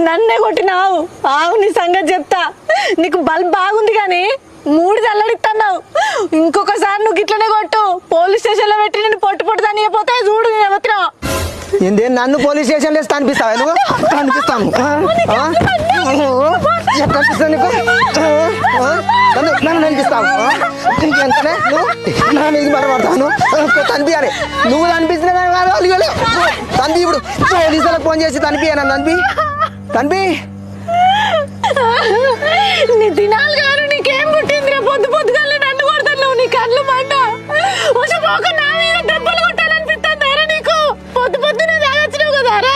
నన్నే కొట్టినావు. ఆవు నీ సంగతి చెప్తా. నీకు బల్బ్ బాగుంది కానీ 3 చల్లడిస్తున్నావు. ఇంకొకసారి నువ్వు గిట్లనే కొట్టు. పోలీస్ స్టేషన్లో పెట్టి నేను పొట్టు దాన్ని అయిపోతే చూడు. నేను ఎవరినా ఏందే నన్ను పోలీస్ స్టేషన్లో కనిపిస్తావా నువ్వు? కనిపిస్తాను. నన్ను కనిపిస్తావు ఎంతనే నువ్వు నా మీద పడబడతాను. కనిపించాలి నువ్వు కనిపించిన తంపి. ఇప్పుడు పోలీసులకు ఫోన్ చేసి కనిపించాను. కనిపి నీ దినాలు గారు నీకేం పుట్టిందిరా? పొద్దుగా నన్ను కొడతాను. నీ కళ్ళు మంట పోక నా మీద దెబ్బలు కొట్టాలనిపిస్తుందారా నీకు? పొద్దునే తాగొచ్చినావు కదారా.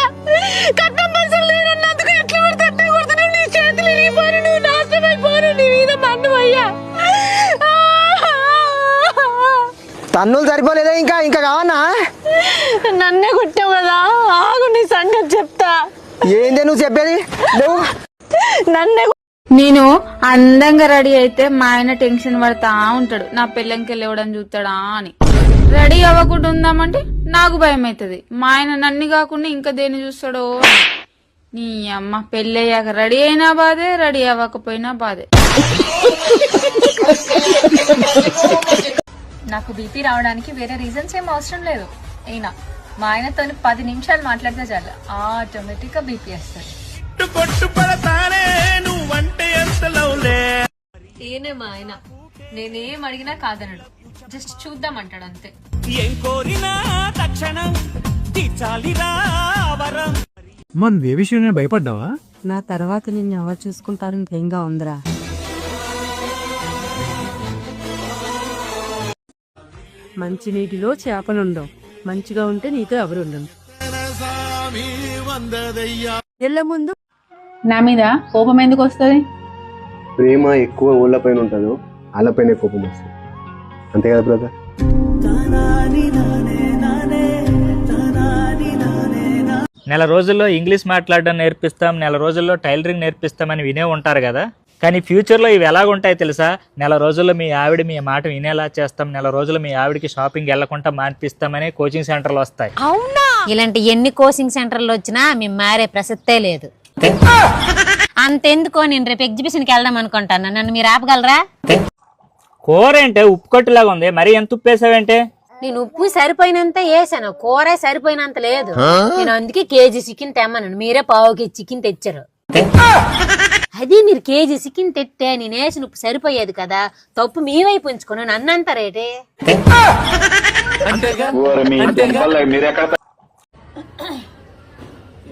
కట్నం పైసలు లేనన్నందుకు ఎట్లా పడితే అట్లా కొడుతున్నావు. నీ చేతులు ఇరిగిపోను, నువ్వు నాశనం అయిపోను. నీ మీద మన్ను అయ్యా. తన్నులు సరిపోలేదా? ఇంకా కావన్నా? నన్నే కొట్టావు కదా. ఆగు నీ సంగతి చెప్తా. ఏందే నువ్వు చెప్పేది? నువ్వు నన్నే నేను అందంగా రెడీ అయితే మా ఆయన టెన్షన్ పడతా ఉంటాడు. నా పిల్లంకి వెళ్ళవడం చూస్తాడా అని. రెడీ అవ్వకుండా ఉందామంటే నాకు భయం అవుతుంది. మా ఆయన నన్ను కాకుండా ఇంకా దేన్ని చూస్తాడో. నీ అమ్మ పెళ్ళయ్యాక రెడీ అయినా బాధే, రెడీ అవ్వకపోయినా బాధే. నాకు బీపీ రావడానికి వేరే రీజన్స్ ఏం అవసరం లేదు. అయినా మా ఆయనతో 10 నిమిషాలు మాట్లాడితే చాలు ఆటోమేటిక్ గా బీపీ వస్తుంది. ఏనే మా ఆయన నేనేం అడిగినా కాదనడు. జస్ట్ చూద్దామంటాడు అంతే. మన ఏ విషయం భయపడ్డావా? నా తర్వాత నిన్ను ఎవరు చూసుకుంటారని భయంగా ఉందిరా. మంచి నీటిలో చేపలుండవు. మంచిగా ఉంటే నీతో ఎవరు ఉండను. ఎల్ల ముందు నా మీద కోపం ఎందుకు వస్తుంది? ప్రేమ ఎక్కువ ఊళ్ళపైన ఉంటుందో వాళ్ళపైన కోపం వస్తుంది. అంతే కదా బ్రదర్? నెల రోజుల్లో ఇంగ్లీష్ మాట్లాడడం నేర్పిస్తాం, నెల రోజుల్లో టైలరింగ్ నేర్పిస్తామని వినే ఉంటారు కదా. కానీ ఫ్యూచర్లో ఇవి ఎలాగుంటాయి తెలుసా? నెల రోజుల్లో మీ ఆవిడ మీ మాట వినేలా చేస్తాం, నెల రోజుల్లో మీ ఆవిడకి షాపింగ్ వెళ్లకుండా మానిపిస్తామని కోచింగ్ సెంటర్లు వస్తాయి. అవునా? ఇలాంటి ఎన్ని కోచింగ్ సెంటర్లు వచ్చినా మేము మారే ప్రసక్తే లేదు. అంతెందుకో నేను రేపు ఎగ్జిబిషన్కి వెళ్దాం అనుకుంటాను. నన్ను మీరు ఆపగలరా? కూర ఏంటే ఉప్పు కొట్టులాగా ఉంది, మరి ఎంత ఉప్పు వేసావేంటే? నేను ఉప్పు సరిపోయినంత వేసాను, కూర సరిపోయినంత లేదు. నేను అందుకే కేజీ చికెన్ తెమ్మను. మీరే పావు కేజీ చికెన్ తెచ్చారు. అది మీరు కేజీ చికెన్ తెస్తే నేను వేసిన ఉప్పు సరిపోయేది కదా. తప్పు మీ వైపు ఉంచుకుని నన్నంత రేటే.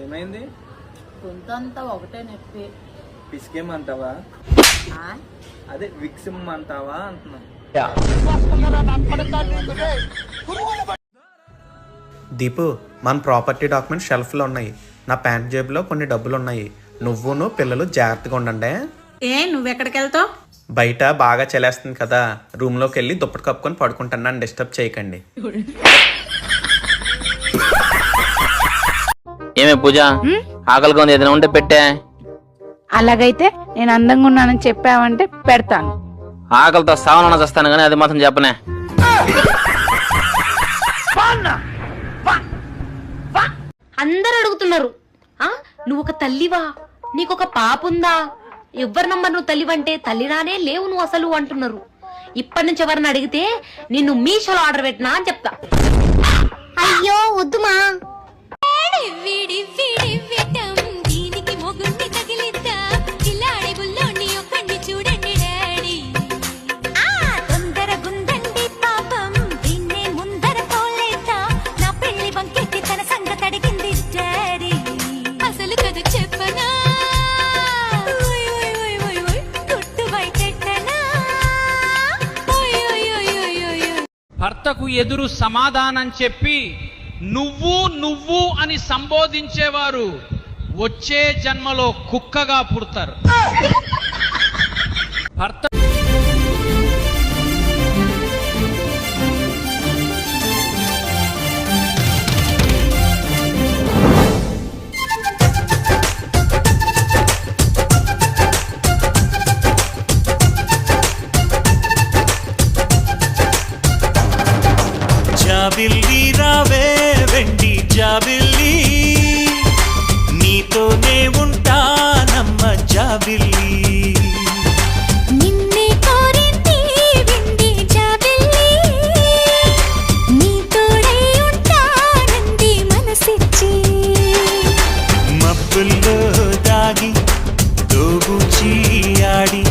ఏమైంది? కొంతంతా ఒకటే నొప్పి. పిసికేమంటావా? అదే విక్సిమ్ అంటావా అంటున్నా. దీపు, మన ప్రాపర్టీ డాక్యుమెంట్స్ షెల్ఫ్లో ఉన్నాయి. నా ప్యాంట్ జేబులో కొన్ని డబ్బులు ఉన్నాయి. నువ్వును పిల్లలు జాగ్రత్తగా ఉండండి. నువ్వెక్కడికి వెళ్తావు? బయట బాగా చలేస్తుంది కదా, రూమ్ లోకి వెళ్ళి దుప్పటి కప్పుకొని పడుకుంటాను. నన్ను డిస్టర్బ్ చేయకండి. ఏమే పూజ, ఆకలిగా ఉంది, ఏదైనా ఉంటే పెట్టే. అలాగైతే నేను అందంగా ఉన్నానని చెప్పావంటే పెడతాను. ఆకలితో సావన చేస్తాను కానీ అది మాత్రం చెప్పనే. అందరు అడుగుతున్నారు, నువ్వు ఒక తల్లివా, నీకొక పాపుందా, ఎవరి నంబర్ నువ్వు తల్లివంటే తల్లిరానే లేవు నువ్వు అసలు అంటున్నారు. ఇప్పటి నుంచి ఎవరిని అడిగితే నిన్ను మీషోలో ఆర్డర్ పెట్టినా అని చెప్తా. అయ్యో వద్దుమా. భర్తకు ఎదురు సమాధానం చెప్పి నువ్వు అని సంబోధించేవారు వచ్చే జన్మలో కుక్కగా పుడతారు. భర్త జాబిల్లి రావే వెండి జాబిల్లి, నీతోనే ఉంటా జాబిల్లి నిన్నే కోరింది వింది జాబిల్లి నీ తోడై ఉంటానంది మనసిచ్చి మబ్బుల్లో దాగి దోబుచి ఆడి